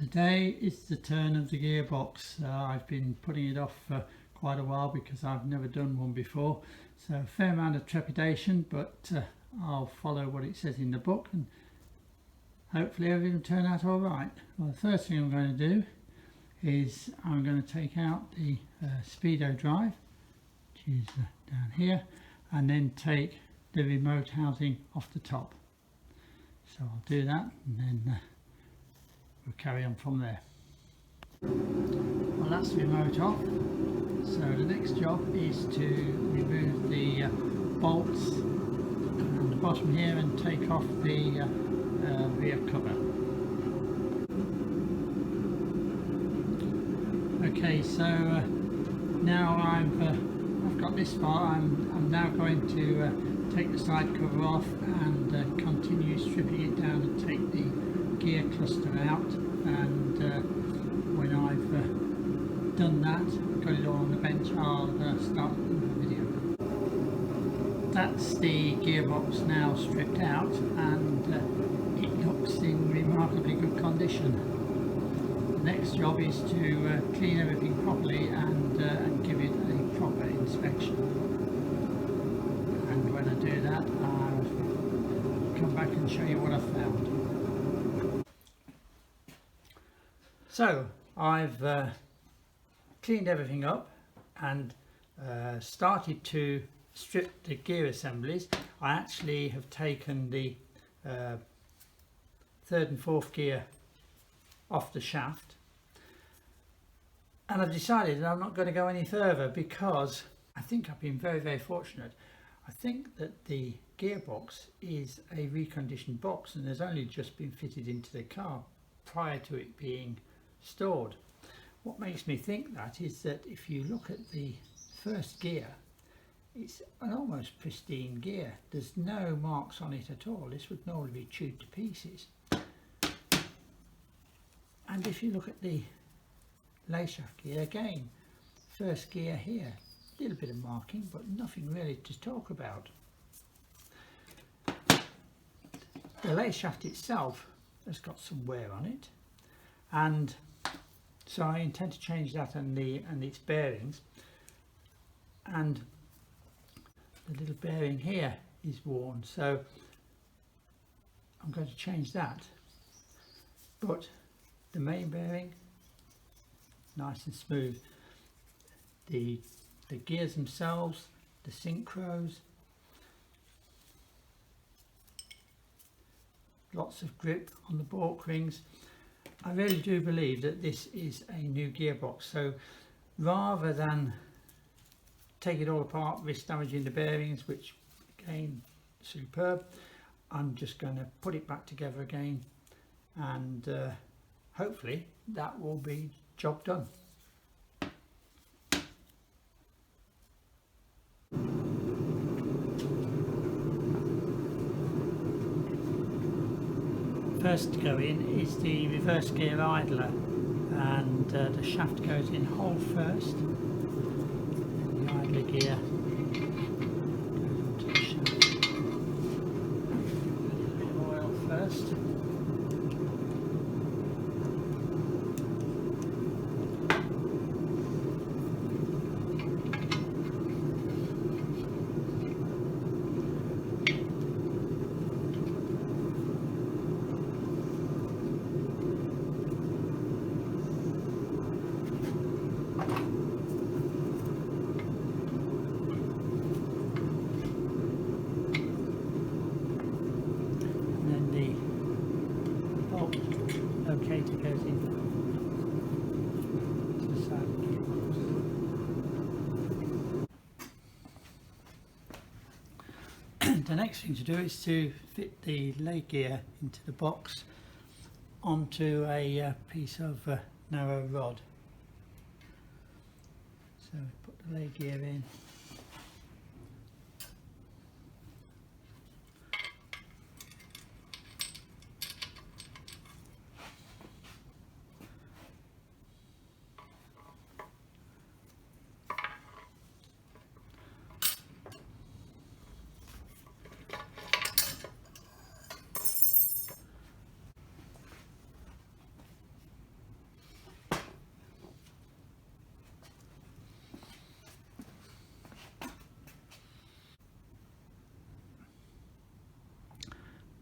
Today is the turn of the gearbox. I've been putting it off for quite a while because I've never done one before, so a fair amount of trepidation, but I'll follow what it says in the book and hopefully everything will turn out all right. Well, the first thing I'm going to do is I'm going to take out the speedo drive, which is down here, and then take the remote housing off the top. So I'll do that and then we'll carry on from there. Well, that's the remote off, so the next job is to remove the bolts on the bottom here and take off the rear cover. Okay, so now I've got this far. I'm now going to take the side cover off and continue stripping it down and take the gear cluster out, and when I've done that, got it all on the bench, I'll start the video. That's the gearbox now stripped out, and it looks in remarkably good condition. The next job is to clean everything properly and give it a proper inspection. And when I do that, I'll come back and show you what I've found. So I've cleaned everything up and started to strip the gear assemblies. I actually have taken the third and fourth gear off the shaft, and I've decided that I'm not going to go any further because I think I've been very fortunate. I think that the gearbox is a reconditioned box and has only just been fitted into the car prior to it being stored. What makes me think that is that if you look at the first gear, it's an almost pristine gear. There's no marks on it at all. This would normally be chewed to pieces. And if you look at the lay shaft gear, again, first gear here, a little bit of marking, but nothing really to talk about. The lay shaft itself has got some wear on it, and so I intend to change that and its bearings. And the little bearing here is worn, so I'm going to change that. But the main bearing, nice and smooth. The gears themselves, the synchros, lots of grip on the balk rings. I really do believe that this is a new gearbox, so rather than take it all apart, risk damaging the bearings, which again, superb, I'm just going to put it back together again, and hopefully that will be job done. First to go in is the reverse gear idler, and the shaft goes in whole first, and the idler gear goes onto the shaft. A little bit of oil first. Locator goes in to the side of the gearbox. The next thing to do is to fit the lay gear into the box onto a piece of narrow rod. So put the lay gear in.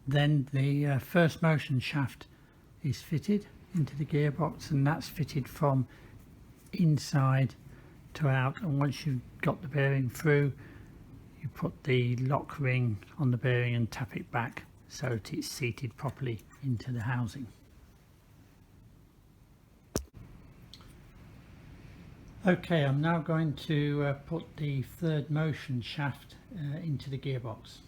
Then the first motion shaft is fitted into the gearbox, and that's fitted from inside to out, and once you've got the bearing through, you put the lock ring on the bearing and tap it back so that it's seated properly into the housing. Okay, I'm now going to put the third motion shaft into the gearbox.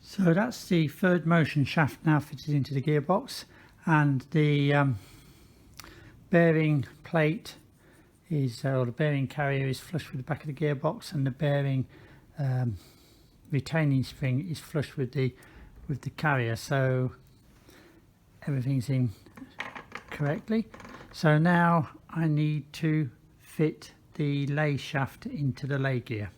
So that's the third motion shaft now fitted into the gearbox, and the bearing plate is, or the bearing carrier is flush with the back of the gearbox, and the bearing retaining spring is flush with the carrier, so everything's in correctly. So now I need to fit the lay shaft into the lay gear.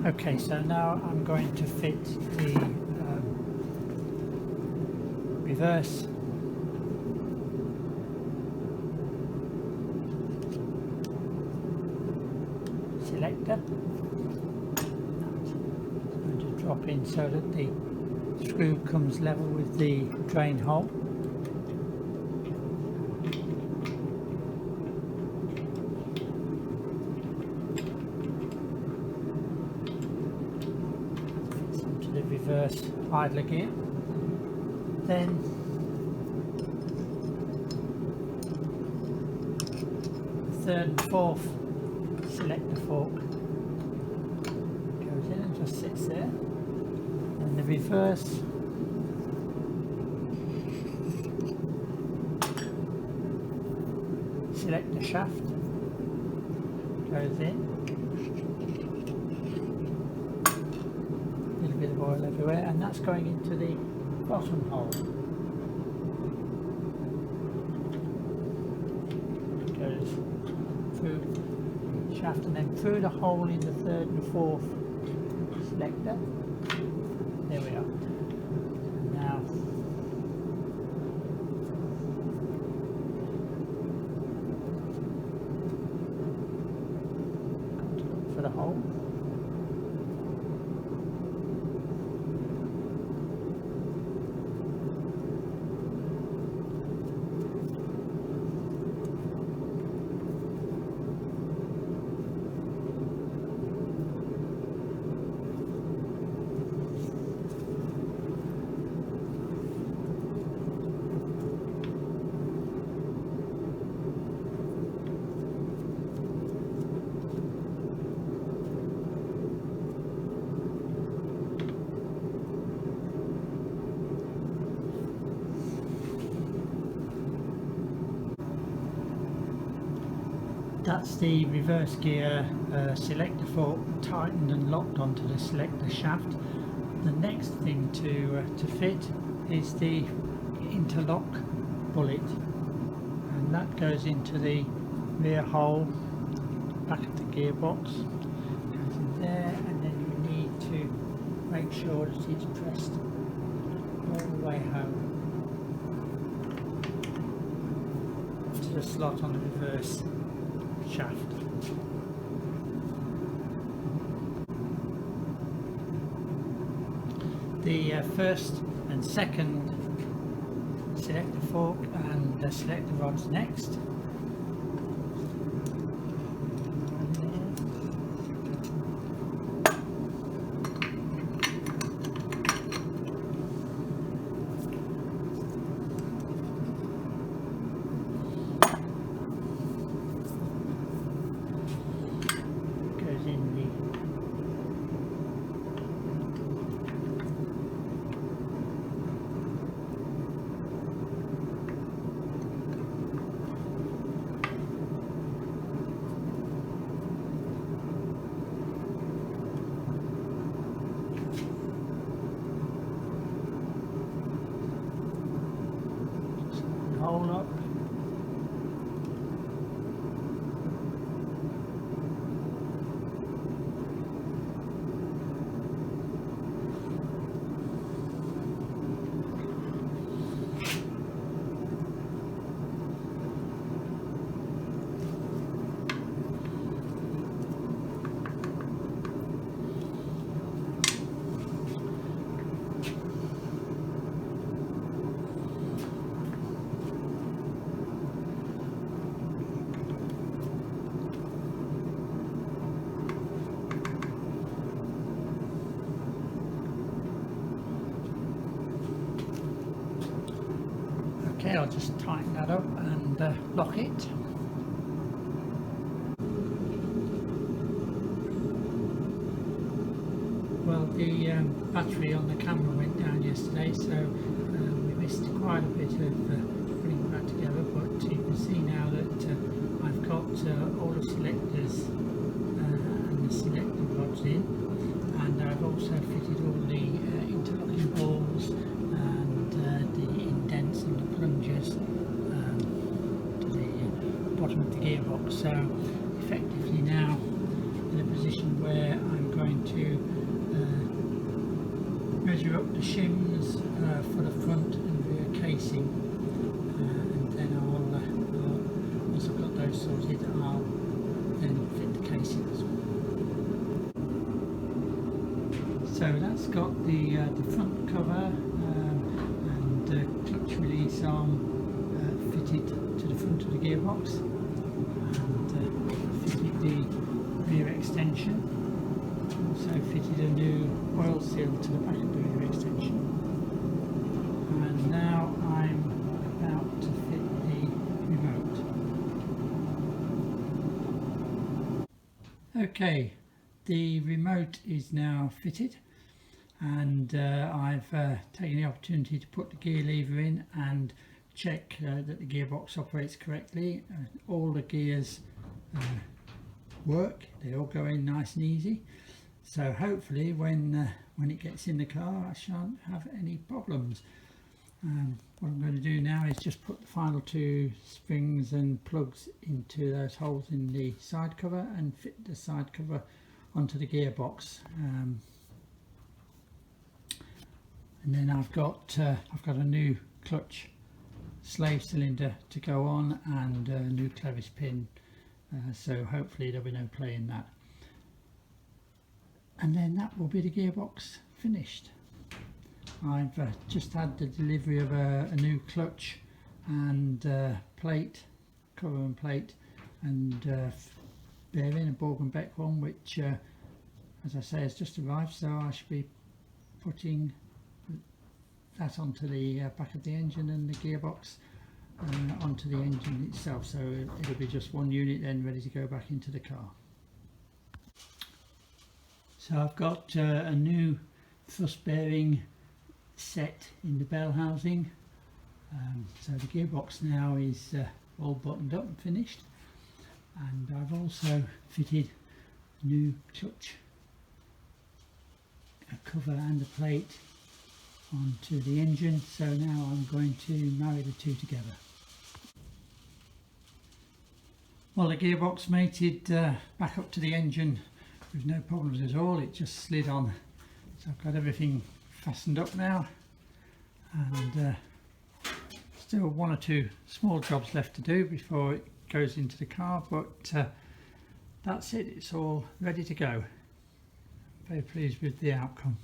Okay, so now I'm going to fit the reverse selector. I'm going to drop in so that the screw comes level with the drain hole. The reverse idler gear. Then the third and fourth selector fork goes in and just sits there, and the reverse selector shaft goes in. Bit of oil everywhere, and that's going into the bottom hole. It goes through the shaft and then through the hole in the third and fourth selector. There we are. And now look for the hole. That's the reverse gear selector fork tightened and locked onto the selector shaft. The next thing to fit is the interlock bullet, and that goes into the rear hole back of the gearbox. Goes in there, and then you need to make sure that it's pressed all the way home to the slot on the reverse shaft. The first and second selector fork and the selector rods next. Goes in the hole up. Okay, I'll just tighten that up and lock it. Well, the battery on the camera went down yesterday, so we missed quite a bit of putting that together, but you can see now that I've got all the selectors and the selector rods in, and I've also fitted all the interlocking balls and the indents and the plungers to the bottom of the gearbox. So effectively now in a position where I'm going to measure up the shims for the front and rear casing, and then I'll once I've got those sorted, I'll then fit the casings. So that's got the front cover and clutch release arm fitted to the front of the gearbox, and fitted the rear extension. Also fitted a new oil seal to the back of the rear extension, and now I'm about to fit the remote. Okay, the remote is now fitted, and I've taken the opportunity to put the gear lever in and check that the gearbox operates correctly. All the gears work, they all go in nice and easy. So hopefully when it gets in the car I shan't have any problems. What I'm going to do now is just put the final two springs and plugs into those holes in the side cover and fit the side cover onto the gearbox. And then I've got a new clutch slave cylinder to go on, and a new clevis pin, so hopefully there'll be no play in that. And then that will be the gearbox finished. I've just had the delivery of a new clutch and plate, cover and plate, and bearing, a Borg and Beck one, which as I say has just arrived, so I should be putting that onto the back of the engine and the gearbox onto the engine itself, so it'll be just one unit then ready to go back into the car. So I've got a new thrust bearing set in the bell housing, so the gearbox now is all buttoned up and finished, and I've also fitted a new touch, a cover and a plate onto the engine, so now I'm going to marry the two together. Well, the gearbox mated back up to the engine with no problems at all. It just slid on, so I've got everything fastened up now, and still one or two small jobs left to do before it goes into the car, but that's it, it's all ready to go. Very pleased with the outcome.